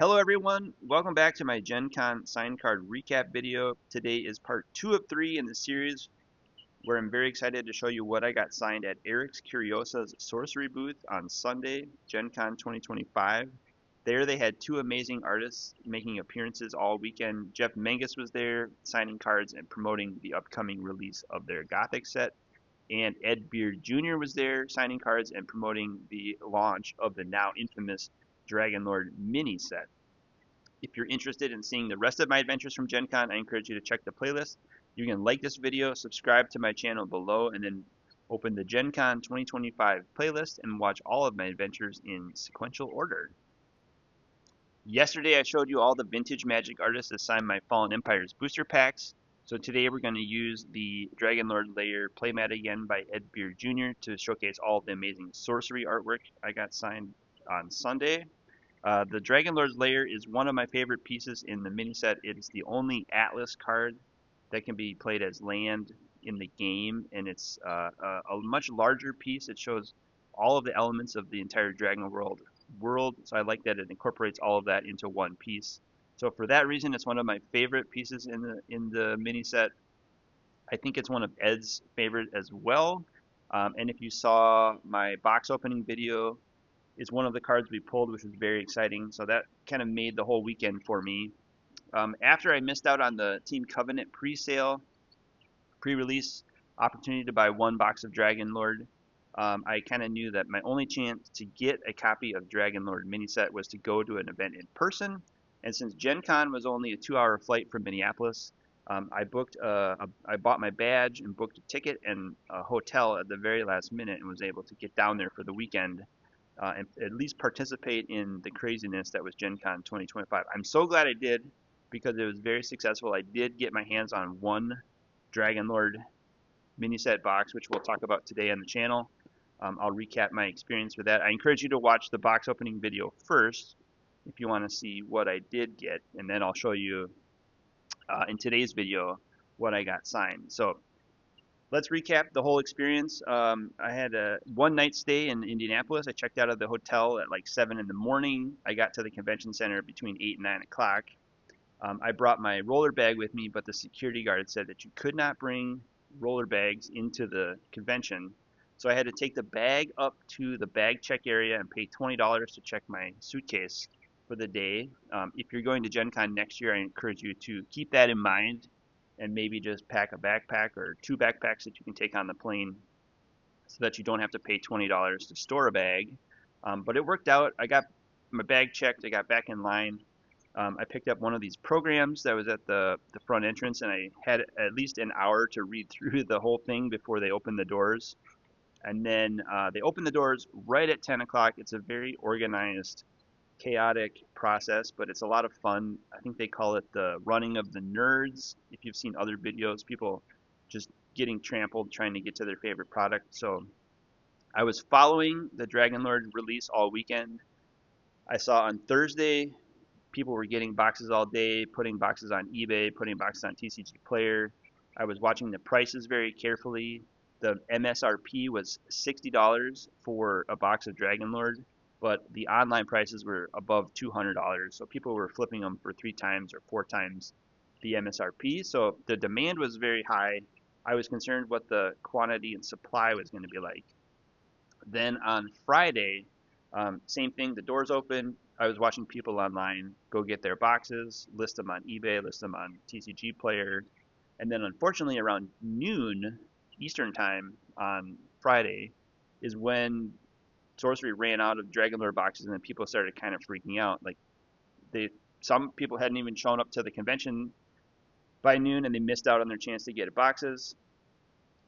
Hello everyone, welcome back to my Gen Con sign card recap video. Today is part 2 of 3 in the series where I'm very excited to show you what I got signed at Eric's Curiosa's Sorcery booth on Sunday, Gen Con 2025. There they had two amazing artists making appearances all weekend. Jeff Menges was there signing cards and promoting the upcoming release of their Gothic set. And Ed Beard Jr. was there signing cards and promoting the launch of the now infamous Dragon Lord mini set. If you're interested in seeing the rest of my adventures from Gen Con, I encourage you to check the playlist. You can like this video, subscribe to my channel below, and then open the Gen Con 2025 playlist and watch all of my adventures in sequential order. Yesterday I showed you all the vintage Magic artists that signed my Fallen Empires booster packs. So today we're going to use the Dragon Lord layer playmat again by Ed Beard Jr. to showcase all the amazing sorcery artwork I got signed on Sunday. The Dragon Lord layer is one of my favorite pieces in the mini set. It is the only Atlas card that can be played as land in the game, and it's a much larger piece. It shows all of the elements of the entire Dragon world, so I like that it incorporates all of that into one piece. So for that reason, it's one of my favorite pieces in the mini set. I think it's one of Ed's favorite as well. And if you saw my box opening video, is one of the cards we pulled, which was very exciting. So that kind of made the whole weekend for me. After I missed out on the Team Covenant pre-sale, pre-release opportunity to buy one box of Dragon Lord, I kind of knew that my only chance to get a copy of Dragon Lord mini set was to go to an event in person. And since Gen Con was only a 2-hour flight from Minneapolis, I bought my badge and booked a ticket and a hotel at the very last minute and was able to get down there for the weekend and at least participate in the craziness that was Gen Con 2025. I'm so glad I did because it was very successful. I did get my hands on one Dragon Lord mini set box, which we'll talk about today on the channel. I'll recap my experience with that. I encourage you to watch the box opening video first if you want to see what I did get, and then I'll show you in today's video what I got signed. So let's recap the whole experience. I had a one night stay in Indianapolis. I checked out of the hotel at like 7 in the morning. I got to the convention center between 8 and 9 o'clock. I brought my roller bag with me, but the security guard said that you could not bring roller bags into the convention. So I had to take the bag up to the bag check area and pay $20 to check my suitcase for the day. If you're going to Gen Con next year, I encourage you to keep that in mind and maybe just pack a backpack or two backpacks that you can take on the plane so that you don't have to pay $20 to store a bag. But it worked out. I got my bag checked. I got back in line. I picked up one of these programs that was at the front entrance, and I had at least an hour to read through the whole thing before they opened the doors. And then they opened the doors right at 10 o'clock. It's a very organized, chaotic process, but it's a lot of fun. I think they call it the running of the nerds. If you've seen other videos, people just getting trampled trying to get to their favorite product. So I was following the Dragon Lord release all weekend. I saw on Thursday people were getting boxes all day, putting boxes on eBay, putting boxes on TCG Player. I was watching the prices very carefully. The MSRP was $60 for a box of Dragon Lord, but the online prices were above $200, so people were flipping them for 3 times or 4 times the MSRP. So the demand was very high. I was concerned what the quantity and supply was going to be like. Then on Friday, same thing, the doors open. I was watching people online go get their boxes, list them on eBay, list them on TCG Player, and then unfortunately around noon Eastern time on Friday is when Sorcery ran out of Dragon Lord boxes, and then people started kind of freaking out. Like some people hadn't even shown up to the convention by noon, and they missed out on their chance to get boxes.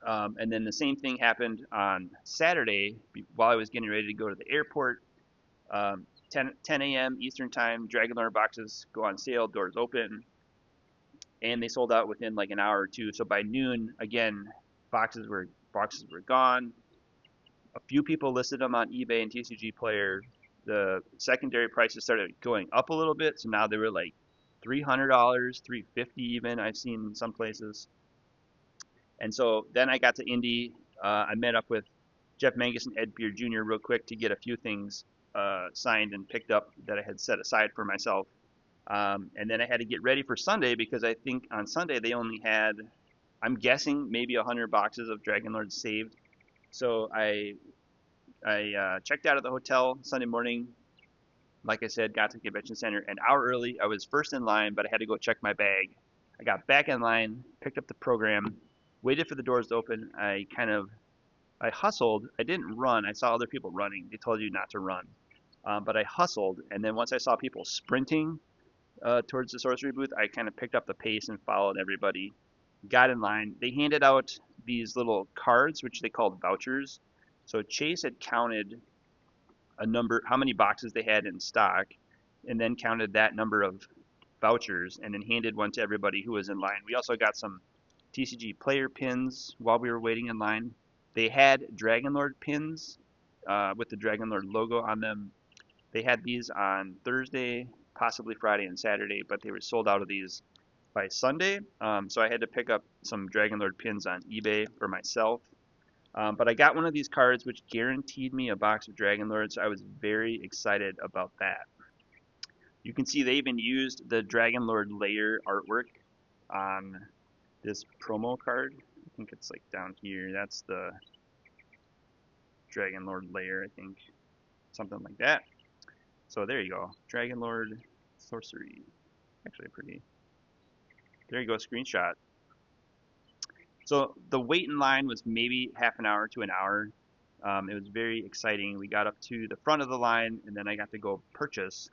And then the same thing happened on Saturday while I was getting ready to go to the airport. 10 a.m. Eastern time, Dragon Lord boxes go on sale, doors open, and they sold out within like an hour or two. So by noon, again, boxes were gone. A few people listed them on eBay and TCG Player. The secondary prices started going up a little bit, so now they were like $300, $350 even. I've seen some places. And so then I got to Indy. I met up with Jeff Menges and Ed Beard Jr. real quick to get a few things signed and picked up that I had set aside for myself. And then I had to get ready for Sunday because I think on Sunday they only had, I'm guessing, maybe 100 boxes of Dragonlord saved. So I checked out of the hotel Sunday morning. Like I said, got to the convention center an hour early. I was first in line, but I had to go check my bag. I got back in line, picked up the program, waited for the doors to open. I hustled. I didn't run. I saw other people running. They told you not to run. But I hustled, and then once I saw people sprinting towards the sorcery booth, I kind of picked up the pace and followed everybody. Got in line. They handed out these little cards, which they called vouchers. So Chase had counted a number, how many boxes they had in stock, and then counted that number of vouchers, and then handed one to everybody who was in line. We also got some TCG player pins while we were waiting in line. They had Dragonlord pins with the Dragonlord logo on them. They had these on Thursday, possibly Friday and Saturday, but they were sold out of these by Sunday. So I had to pick up some Dragonlord pins on eBay for myself. But I got one of these cards which guaranteed me a box of Dragonlords, so I was very excited about that. You can see they even used the Dragonlord layer artwork on this promo card. I think it's like down here. That's the Dragonlord layer, I think. Something like that. So there you go. Dragonlord Sorcery. Actually pretty. There you go, screenshot. So the wait in line was maybe half an hour to an hour. It was very exciting. We got up to the front of the line, and then I got to go purchase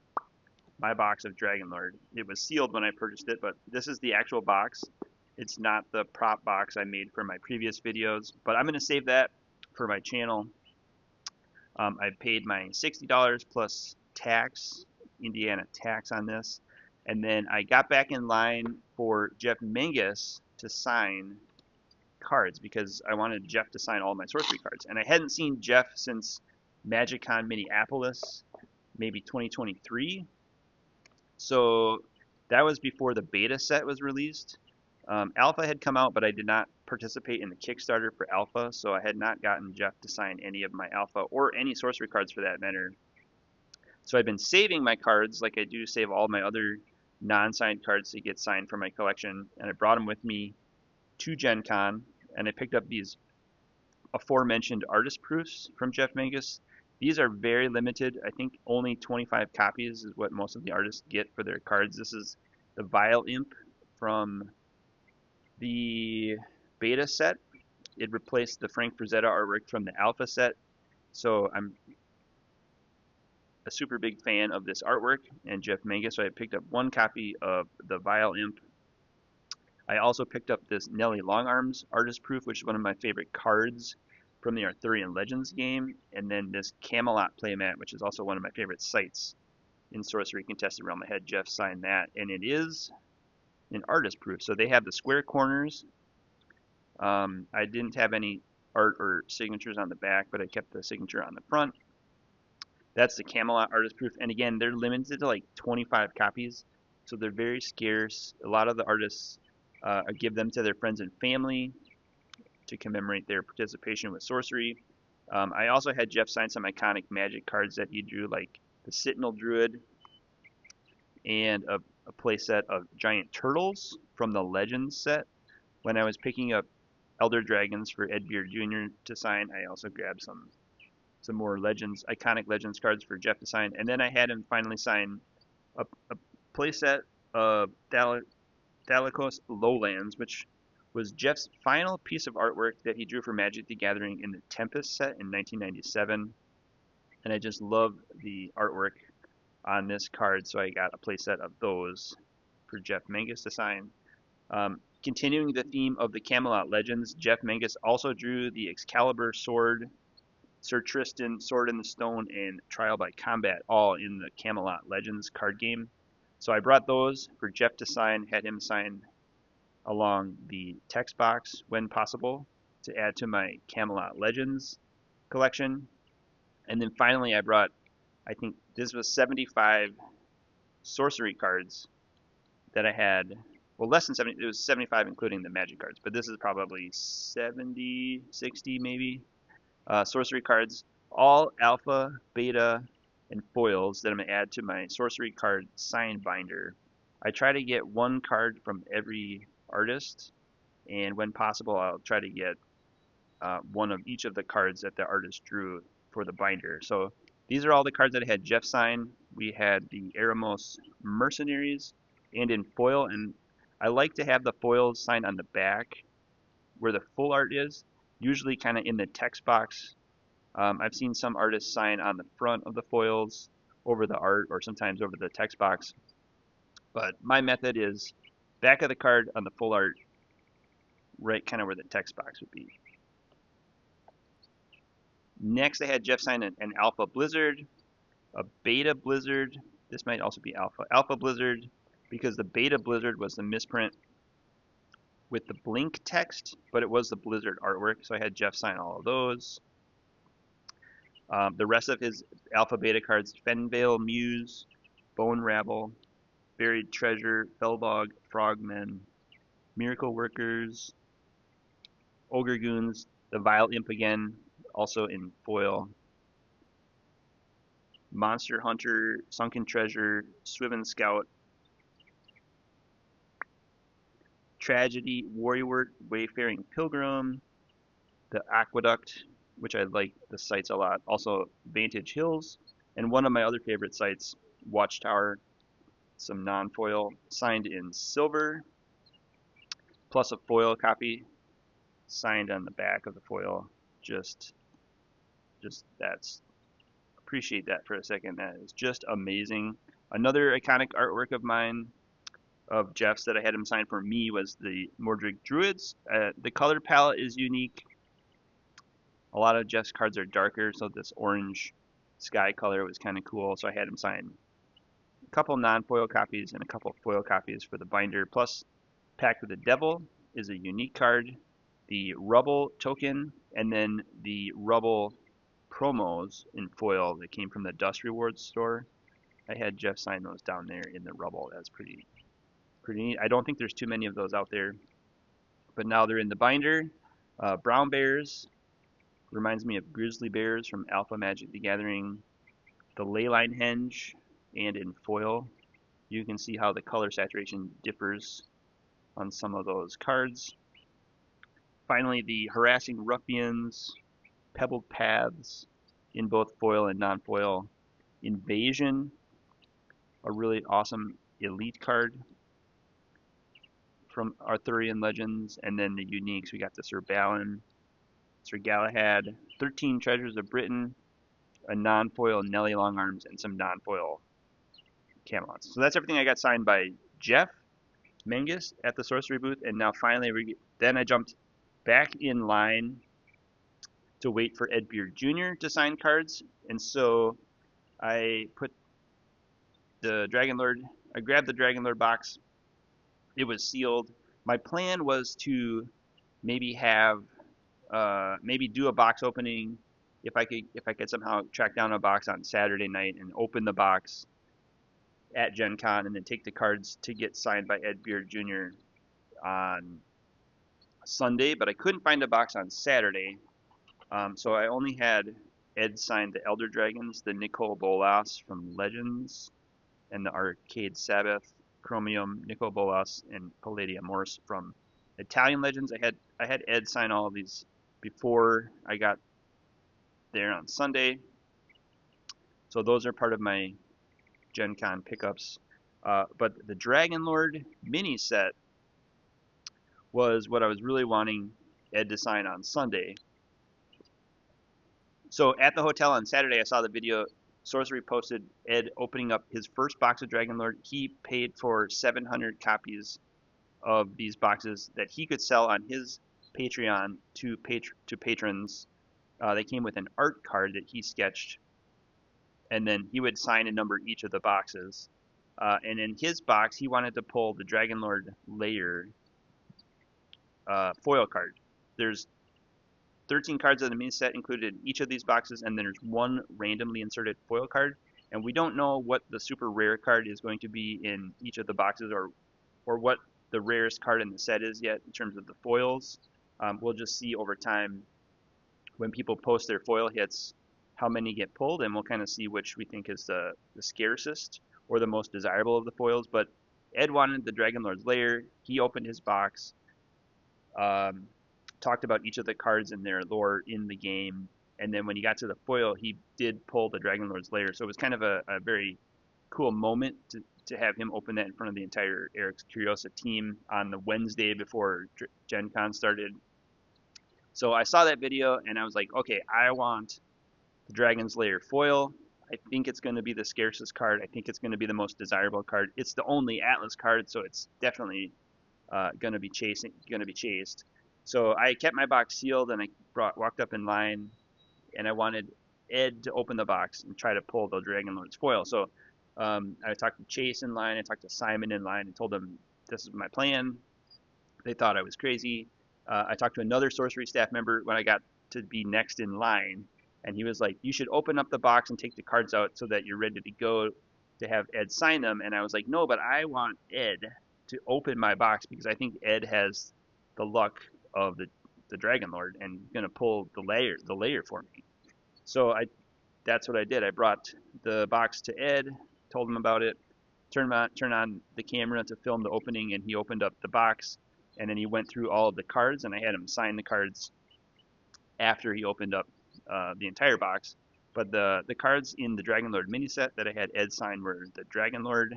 my box of Dragonlord. It was sealed when I purchased it, but this is the actual box. It's not the prop box I made for my previous videos, but I'm going to save that for my channel. I paid my $60 plus tax, Indiana tax on this, and then I got back in line for Jeff Menges to sign cards because I wanted Jeff to sign all my sorcery cards, and I hadn't seen Jeff since MagicCon Minneapolis, maybe 2023. So that was before the beta set was released. Alpha had come out, but I did not participate in the Kickstarter for Alpha, so I had not gotten Jeff to sign any of my Alpha or any sorcery cards for that matter. So I've been saving my cards like I do save all my other non-signed cards to get signed for my collection, and I brought them with me to Gen Con, and I picked up these aforementioned artist proofs from Jeff Menges. These are very limited. I think only 25 copies is what most of the artists get for their cards. This is the Vile Imp from the beta set. It replaced the Frank Frazetta artwork from the alpha set. So I'm a super big fan of this artwork and Jeff Menges, so I picked up one copy of the Vile Imp. I also picked up this Nelly Longarms artist proof, which is one of my favorite cards from the Arthurian Legends game, and then this Camelot playmat, which is also one of my favorite sites in Sorcery Contested Realm. I had Jeff sign that, and it is an artist proof. So they have the square corners. I didn't have any art or signatures on the back, but I kept the signature on the front. That's the Camelot artist proof, and again, they're limited to like 25 copies, so they're very scarce. A lot of the artists give them to their friends and family to commemorate their participation with sorcery. I also had Jeff sign some iconic Magic cards that he drew, like the Sentinel Druid and a playset of giant turtles from the Legends set. When I was picking up Elder Dragons for Ed Beard Jr. to sign, I also grabbed some more Legends, iconic Legends cards for Jeff to sign, and then I had him finally sign a playset of Thalicos Lowlands, which was Jeff's final piece of artwork that he drew for Magic the Gathering in the Tempest set in 1997, and I just love the artwork on this card, so I got a playset of those for Jeff Menges to sign. Continuing the theme of the Camelot Legends, Jeff Menges also drew the Excalibur sword, Sir Tristan, Sword in the Stone, and Trial by Combat, all in the Camelot Legends card game. So I brought those for Jeff to sign, had him sign along the text box when possible to add to my Camelot Legends collection. And then finally I brought, I think this was 75 sorcery cards that I had. Well, less than 70, it was 75 including the Magic cards, but this is probably 70, 60 maybe. Sorcery cards, all alpha, beta, and foils that I'm going to add to my sorcery card sign binder. I try to get one card from every artist, and when possible, I'll try to get one of each of the cards that the artist drew for the binder. So these are all the cards that I had Jeff sign. We had the Eremos Mercenaries and in foil, and I like to have the foils signed on the back where the full art is, usually kind of in the text box. I've seen some artists sign on the front of the foils over the art or sometimes over the text box. But my method is back of the card on the full art, right kind of where the text box would be. Next, I had Jeff sign an Alpha Blizzard, a Beta Blizzard. This might also be Alpha. Alpha Blizzard, because the Beta Blizzard was the misprint with the Blink text, but it was the Blizzard artwork, so I had Jeff sign all of those. The rest of his Alpha Beta cards, Fenvale Muse, Bone Rabble, Buried Treasure, Fellbog, Frogmen, Miracle Workers, Ogre Goons, the Vile Imp again, also in foil, Monster Hunter, Sunken Treasure, Swiven Scout, Tragedy, Warrior, Wayfaring Pilgrim, the Aqueduct, which I like the sites a lot, also Vantage Hills, and one of my other favorite sites, Watchtower, some non-foil, signed in silver, plus a foil copy, signed on the back of the foil. Just that's, appreciate that for a second. That is just amazing. Another iconic artwork of mine, of Jeff's that I had him sign for me, was the Mordred Druids. The color palette is unique. A lot of Jeff's cards are darker, so this orange sky color was kind of cool. So I had him sign a couple non-foil copies and a couple foil copies for the binder. Plus, Pact with the Devil is a unique card. The Rubble token, and then the Rubble promos in foil that came from the Dust Rewards store. I had Jeff sign those down there in the Rubble. That's pretty neat. I don't think there's too many of those out there, but now they're in the binder. Brown Bears reminds me of Grizzly Bears from Alpha Magic the Gathering. The Leyline Henge, and in foil, you can see how the color saturation differs on some of those cards. Finally, the Harassing Ruffians, Pebbled Paths, in both foil and non-foil. Invasion, a really awesome elite card from Arthurian Legends, and then the uniques, we got the Sir Balin, Sir Galahad, 13 Treasures of Britain, a non-foil Nelly Longarms, and some non-foil Camelots. So that's everything I got signed by Jeff Menges at the Sorcery booth, and now finally, then I jumped back in line to wait for Ed Beard Jr. to sign cards, and so I put the Dragon Lord, I grabbed the Dragon Lord box. It was sealed. My plan was to maybe have, maybe do a box opening if I could somehow track down a box on Saturday night and open the box at Gen Con and then take the cards to get signed by Ed Beard Jr. on Sunday, but I couldn't find a box on Saturday, so I only had Ed sign the Elder Dragons, the Nicol Bolas from Legends, and the Arcade Sabbath, Chromium, Nicol Bolas, and Palladium Morse from Italian Legends. I had Ed sign all of these before I got there on Sunday, so those are part of my Gen Con pickups. But the Dragon Lord mini set was what I was really wanting Ed to sign on Sunday. So at the hotel on Saturday, I saw the video. Sorcery posted Ed opening up his first box of Dragon Lord. He paid for 700 copies of these boxes that he could sell on his Patreon to patrons. They came with an art card that he sketched, and then he would sign and number each of the boxes. And in his box, he wanted to pull the Dragon Lord Lair foil card. There's 13 cards in the mini set included in each of these boxes, and then there's one randomly inserted foil card. And we don't know what the super rare card is going to be in each of the boxes, or what the rarest card in the set is yet in terms of the foils. We'll just see over time when people post their foil hits how many get pulled, and we'll kind of see which we think is the scarcest or the most desirable of the foils. But Ed wanted the Dragon Lord's Lair. He opened his box, um, talked about each of the cards and their lore in the game, and then when he got to the foil, he did pull the Dragon Lord's Lair. So it was kind of a very cool moment to have him open that in front of the entire Eric's Curiosa team on the Wednesday before Gen Con started. So I saw that video and I was like, okay, I want the Dragon's Lair foil. I think it's going to be the scarcest card. I think it's going to be the most desirable card. It's the only Atlas card, so it's definitely going to be chased. So I kept my box sealed and I walked up in line, and I wanted Ed to open the box and try to pull the Dragon Lord's foil. So I talked to Chase in line, I talked to Simon in line, and told them this is my plan. They thought I was crazy. I talked to another sorcery staff member when I got to be next in line, and he was like, you should open up the box and take the cards out so that you're ready to go to have Ed sign them. And I was like, no, but I want Ed to open my box because I think Ed has the luck of the Dragon Lord and going to pull the layer for me. So that's what I did. I brought the box to Ed, told him about it, turned on the camera to film the opening, and he opened up the box, and then he went through all of the cards, and I had him sign the cards after he opened up the entire box. But the cards in the Dragon Lord mini set that I had Ed sign were the Dragon Lord.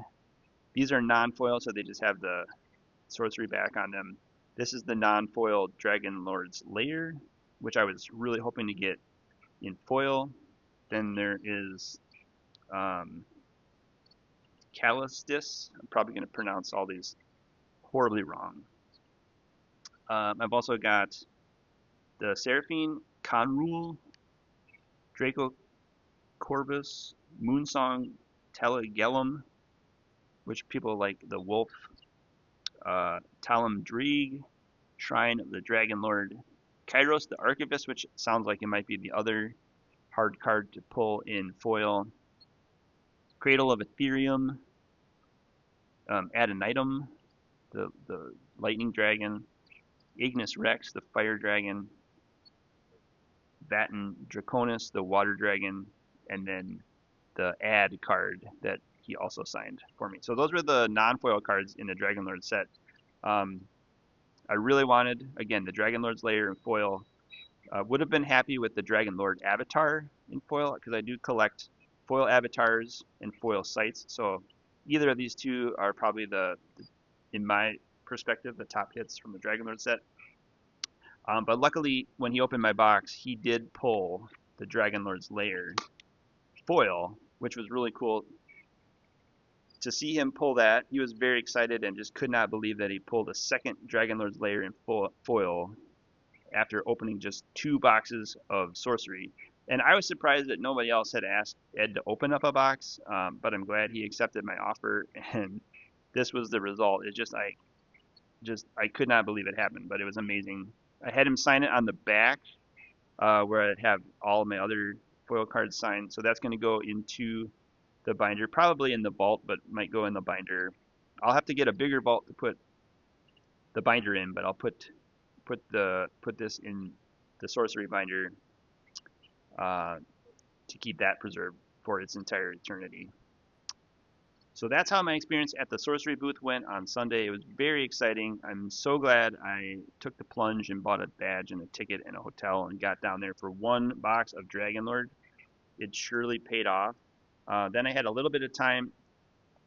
These are non-foil, so they just have the sorcery back on them. This is the non-foil Dragon Lord's Lair, which I was really hoping to get in foil. Then there is Callistis. I'm probably going to pronounce all these horribly wrong. I've also got the Seraphine, Conrule, Draco Corvus, Moonsong, Telegellum, which people like the Wolf, Talum Dreeg, Shrine of the Dragon Lord, Kairos the Archivist, which sounds like it might be the other hard card to pull in foil, Cradle of Ethereum, Adonitum, the Lightning Dragon, Ignis Rex, the Fire Dragon, Vatten Draconis, the Water Dragon, and then the Ad card that he also signed for me. So those were the non-foil cards in the Dragon Lord set. I really wanted, again, the Dragon Lord's Lair in foil. Would have been happy with the Dragon Lord Avatar in foil, because I do collect foil avatars and foil sites. So either of these two are probably in my perspective, the top hits from the Dragon Lord set. But luckily, when he opened my box, he did pull the Dragon Lord's Lair foil, which was really cool. To see him pull that, he was very excited and just could not believe that he pulled a second Dragon Lord's Lair in foil after opening just 2 boxes of sorcery. And I was surprised that nobody else had asked Ed to open up a box, but I'm glad he accepted my offer, and this was the result. It just I could not believe it happened, but it was amazing. I had him sign it on the back, where I'd have all of my other foil cards signed. So that's going to go into the binder, probably in the vault, but might go in the binder. I'll have to get a bigger vault to put the binder in, but I'll put this in the sorcery binder to keep that preserved for its entire eternity. So that's how my experience at the sorcery booth went on Sunday. It was very exciting. I'm so glad I took the plunge and bought a badge and a ticket and a hotel and got down there for 1 box of Dragon Lord. It surely paid off. Then I had a little bit of time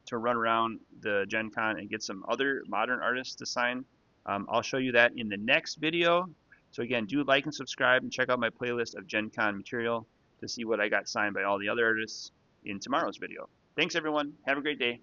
to run around the Gen Con and get some other modern artists to sign. I'll show you that in the next video. So again, do like and subscribe and check out my playlist of Gen Con material to see what I got signed by all the other artists in tomorrow's video. Thanks everyone. Have a great day.